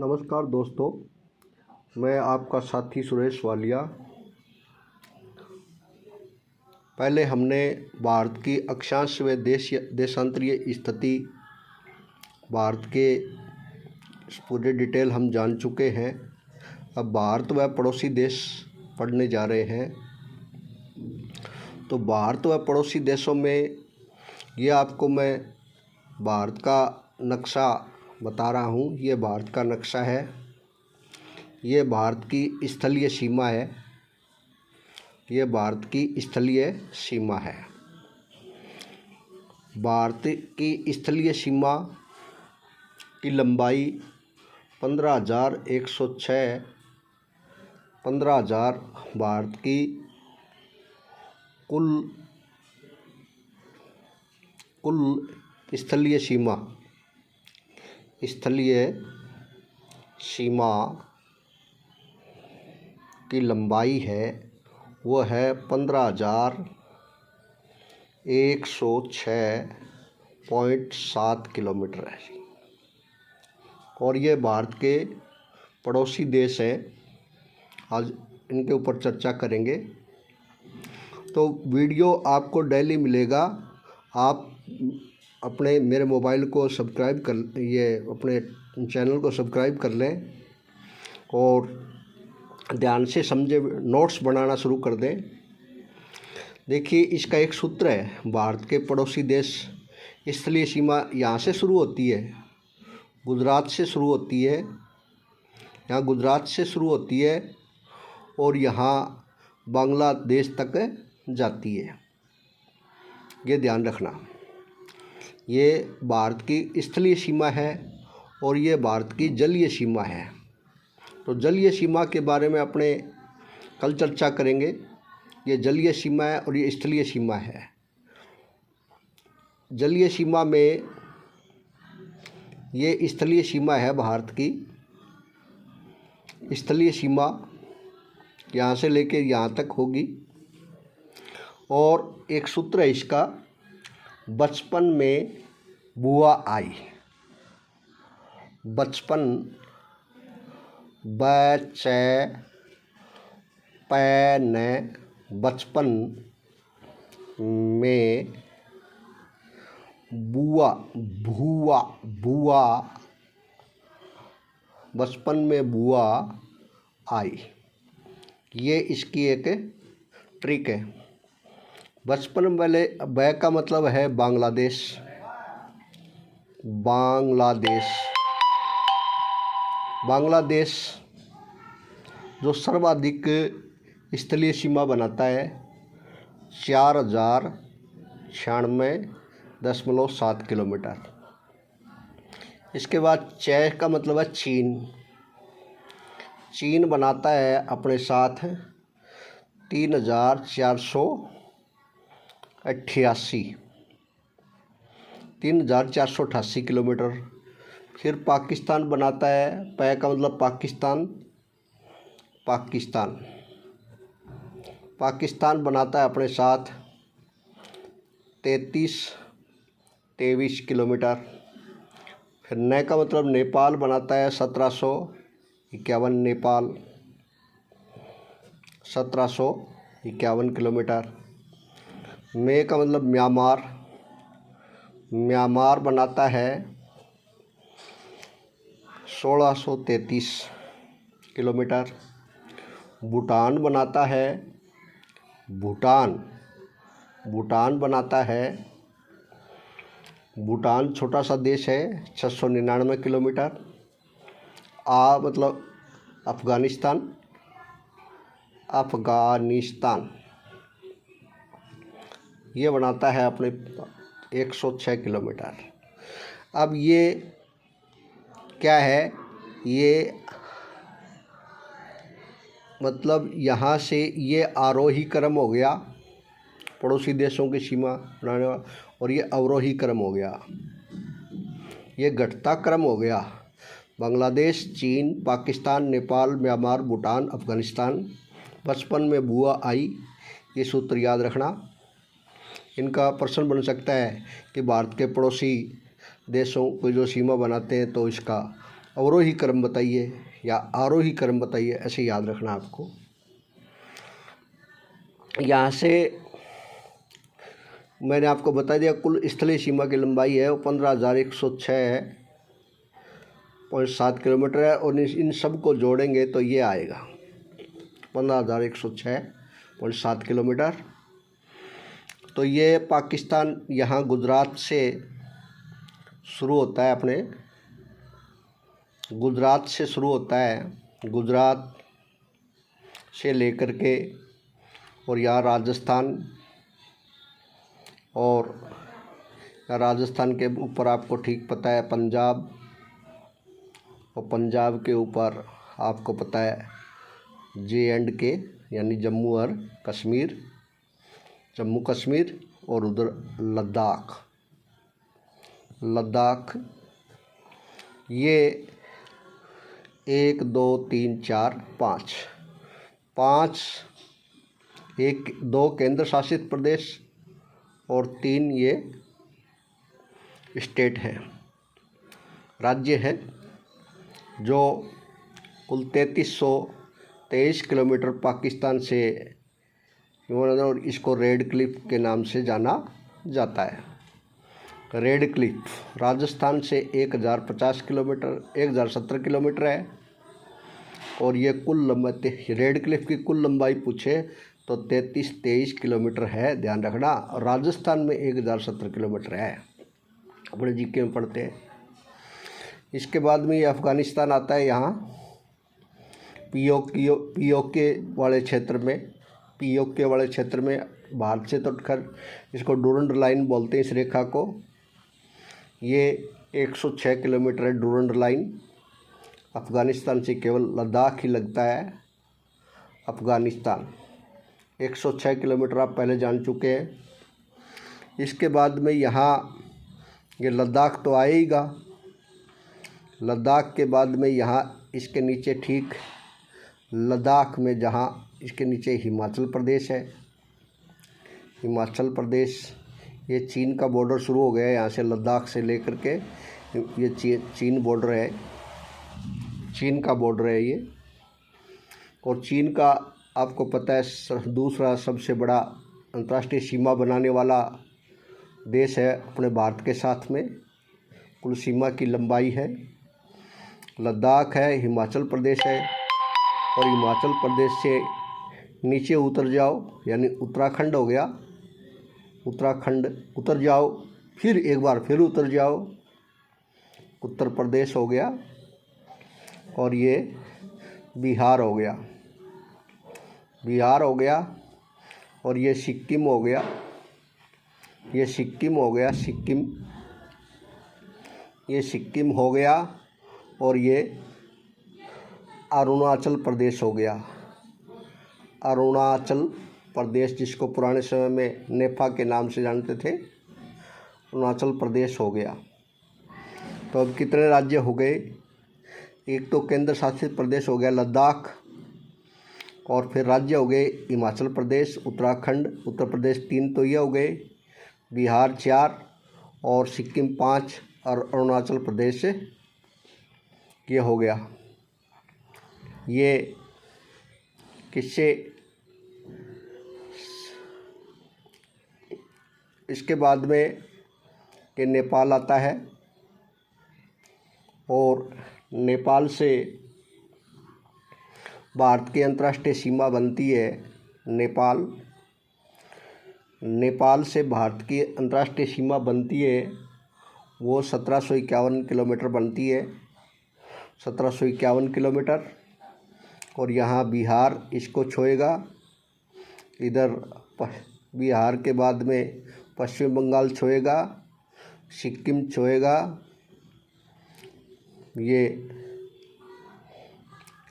नमस्कार दोस्तों, मैं आपका साथी सुरेश वालिया। पहले हमने भारत की अक्षांश व देशांतरीय स्थिति, भारत के पूरे डिटेल हम जान चुके हैं। अब भारत व पड़ोसी देश पढ़ने जा रहे हैं। तो भारत व पड़ोसी देशों में ये आपको मैं भारत का नक्शा बता रहा हूँ। ये भारत का नक्शा है। ये भारत की स्थलीय सीमा है। ये भारत की स्थलीय सीमा है। भारत की स्थलीय सीमा की लंबाई 15,106। 15,000 भारत की कुल स्थलीय सीमा की लंबाई है, वो है 15,106.7 किलोमीटर है। और ये भारत के पड़ोसी देश हैं। आज इनके ऊपर चर्चा करेंगे। तो वीडियो आपको डेली मिलेगा। आप अपने मेरे मोबाइल को सब्सक्राइब कर, ये अपने चैनल को सब्सक्राइब कर लें और ध्यान से समझे, नोट्स बनाना शुरू कर दें। देखिए, इसका एक सूत्र है। भारत के पड़ोसी देश स्थलीय सीमा यहाँ से शुरू होती है, गुजरात से शुरू होती है। यहाँ गुजरात से शुरू होती है और यहाँ बांग्लादेश तक जाती है। ये ध्यान रखना। ये भारत की स्थलीय सीमा है और ये भारत की जलीय सीमा है। तो जलीय सीमा के बारे में अपने कल चर्चा करेंगे। ये जलीय सीमा है और ये स्थलीय सीमा है। जलीय सीमा में ये स्थलीय सीमा है भारत की। स्थलीय सीमा यहाँ से लेके यहाँ तक होगी। और एक सूत्र है इसका, बचपन में बुआ आई। बचपन बचपन में बुआ बचपन में बुआ आई। ये इसकी एक ट्रिक है। बचपन वाले ब का मतलब है बांग्लादेश। बांग्लादेश जो सर्वाधिक स्थलीय सीमा बनाता है, 4,096.7 किलोमीटर। इसके बाद च का मतलब है चीन। चीन बनाता है अपने साथ 3,488 किलोमीटर। फिर पाकिस्तान बनाता है, पै का मतलब पाकिस्तान बनाता है अपने साथ 23 किलोमीटर। फिर न का मतलब नेपाल बनाता है 1751 नेपाल 1751 किलोमीटर। मे का मतलब म्यांमार बनाता है 1633 किलोमीटर। भूटान बनाता है भूटान छोटा सा देश है, 699 किलोमीटर। मतलब अफ़गानिस्तान ये बनाता है अपने 106 किलोमीटर। अब ये क्या है? ये मतलब यहाँ से ये आरोही क्रम हो गया, पड़ोसी देशों की सीमा बनाने वाला, और ये अवरोही क्रम हो गया, ये घटता क्रम हो गया। बांग्लादेश, चीन, पाकिस्तान, नेपाल, म्यांमार, भूटान, अफ़गानिस्तान। बचपन में बुआ आई, ये सूत्र याद रखना। इनका प्रश्न बन सकता है कि भारत के पड़ोसी देशों को जो सीमा बनाते हैं तो इसका अवरोही क्रम बताइए या आरोही क्रम बताइए, ऐसे याद रखना आपको। यहाँ से मैंने आपको बता दिया कुल स्थलीय सीमा की लंबाई है वो 15,106.7 किलोमीटर है, और इन सब को जोड़ेंगे तो ये आएगा 15,106.7 किलोमीटर। तो ये पाकिस्तान यहाँ गुजरात से शुरू होता है, अपने गुजरात से शुरू होता है, गुजरात से लेकर के और यहाँ राजस्थान, और राजस्थान के ऊपर आपको ठीक पता है पंजाब, और पंजाब के ऊपर आपको पता है J&K यानी जम्मू और कश्मीर, जम्मू कश्मीर, और उधर लद्दाख, लद्दाख। ये 1 2 3 4 5 5 1 2 केंद्र शासित प्रदेश और 3 ये स्टेट हैं, राज्य है, जो कुल 3323 किलोमीटर पाकिस्तान से, और इसको रेड क्लिफ के नाम से जाना जाता है। रेड क्लिफ राजस्थान से 1050 किलोमीटर 1017 किलोमीटर है, और ये कुल लंबाई, रेड क्लिफ की कुल लंबाई पूछे तो 3323 किलोमीटर है, ध्यान रखना। राजस्थान में 1017 किलोमीटर है, अपने जीके में पढ़ते हैं। इसके बाद में ये अफ़गानिस्तान आता है, यहाँ पीओके वाले क्षेत्र में, पीओके वाले क्षेत्र में भारत से तटकर, इसको डूरंड लाइन बोलते हैं इस रेखा को। ये 106 किलोमीटर है डूरंड लाइन। अफ़गानिस्तान से केवल लद्दाख ही लगता है। अफ़गानिस्तान 106 किलोमीटर आप पहले जान चुके हैं। इसके बाद में यहाँ ये लद्दाख तो आएगा, लद्दाख के बाद में यहाँ इसके नीचे ठीक लद्दाख में जहाँ इसके नीचे हिमाचल प्रदेश है, हिमाचल प्रदेश, ये चीन का बॉर्डर शुरू हो गया है, यहाँ से लद्दाख से लेकर के ये चीन बॉर्डर है, चीन का बॉर्डर है ये। और चीन का आपको पता है दूसरा सबसे बड़ा अंतर्राष्ट्रीय सीमा बनाने वाला देश है अपने भारत के साथ में। कुल सीमा की लंबाई है, लद्दाख है, हिमाचल प्रदेश है, और हिमाचल प्रदेश से नीचे उतर जाओ यानी उत्तराखंड हो गया, उत्तराखंड उतर जाओ, फिर एक बार फिर उतर जाओ, उत्तर प्रदेश हो गया, और ये बिहार हो गया, बिहार हो गया, और ये सिक्किम हो गया, ये सिक्किम हो गया, सिक्किम, ये सिक्किम हो गया, और ये अरुणाचल प्रदेश हो गया, अरुणाचल प्रदेश, जिसको पुराने समय में नेपा के नाम से जानते थे, अरुणाचल प्रदेश हो गया। तो अब कितने राज्य हो गए? एक तो केंद्र शासित प्रदेश हो गया लद्दाख, और फिर राज्य हो गए हिमाचल प्रदेश, उत्तराखंड, उत्तर प्रदेश 3 तो ये हो गए, बिहार 4, और सिक्किम 5, और अरुणाचल प्रदेश ये हो गया। ये किससे? इसके बाद में ये नेपाल आता है, और नेपाल से भारत की अंतर्राष्ट्रीय सीमा बनती है नेपाल, नेपाल से भारत की अंतर्राष्ट्रीय सीमा बनती है वो 1751 किलोमीटर बनती है, 1751 किलोमीटर। और यहाँ बिहार इसको छुएगा, इधर बिहार के बाद में पश्चिम बंगाल छुएगा, सिक्किम छुएगा, ये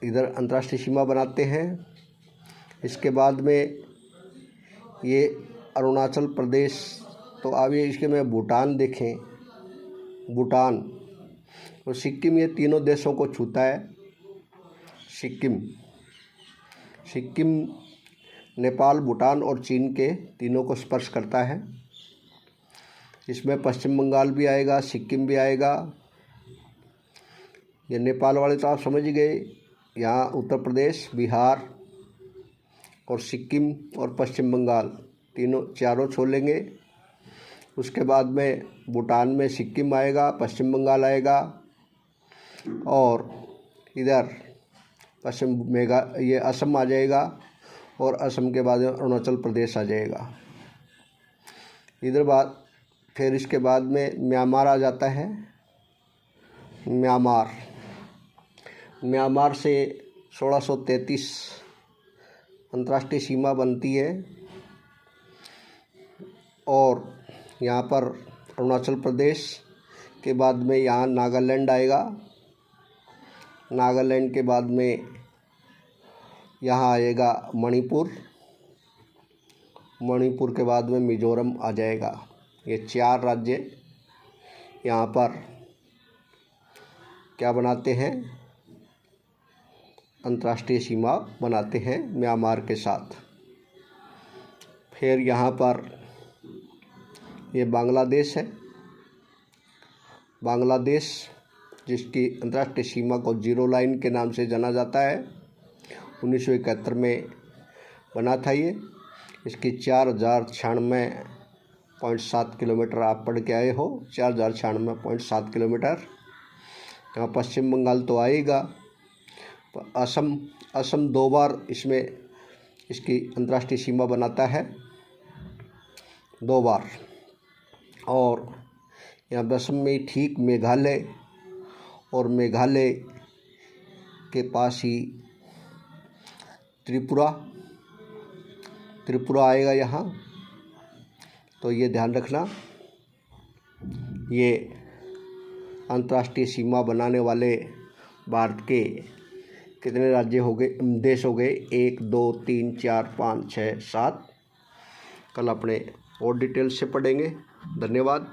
इधर अंतर्राष्ट्रीय सीमा बनाते हैं। इसके बाद में ये अरुणाचल प्रदेश, तो अब ये इसके में भूटान देखें, भूटान और सिक्किम, ये तीनों देशों को छूता है। सिक्किम, सिक्किम नेपाल, भूटान और चीन के तीनों को स्पर्श करता है। इसमें पश्चिम बंगाल भी आएगा, सिक्किम भी आएगा, ये नेपाल वाले तो आप समझ गए। यहाँ उत्तर प्रदेश, बिहार और सिक्किम और पश्चिम बंगाल तीनों चारों छोड़ेंगे। उसके बाद में भूटान में सिक्किम आएगा, पश्चिम बंगाल आएगा और इधर ये असम आ जाएगा और असम के बाद अरुणाचल प्रदेश आ जाएगा। इधर बाद फिर इसके बाद में म्यांमार आ जाता है। म्यांमार से 1633 अंतर्राष्ट्रीय सीमा बनती है और यहाँ पर अरुणाचल प्रदेश के बाद में यहाँ नागालैंड आएगा। नागालैंड के बाद में यहाँ आएगा मणिपुर के बाद में मिज़ोरम आ जाएगा। ये 4 राज्य यहाँ पर क्या बनाते हैं, अंतर्राष्ट्रीय सीमा बनाते हैं म्यांमार के साथ। फिर यहाँ पर ये बांग्लादेश है। बांग्लादेश जिसकी अंतर्राष्ट्रीय सीमा को जीरो लाइन के नाम से जाना जाता है, 1971 में बना था ये। इसकी 4096.7 किलोमीटर आप पढ़ के आए हो, 4096.7 किलोमीटर। यहाँ पश्चिम बंगाल तो आएगा। असम 2 बार इसमें इसकी अंतर्राष्ट्रीय सीमा बनाता है, 2 बार। और यहाँ असम में ठीक मेघालय और मेघालय के पास ही त्रिपुरा आएगा यहाँ। तो ये ध्यान रखना, ये अंतर्राष्ट्रीय सीमा बनाने वाले भारत के कितने राज्य हो गए, देश हो गए, 1 2 3 4 5 6 7। कल अपने और डिटेल से पढ़ेंगे। धन्यवाद।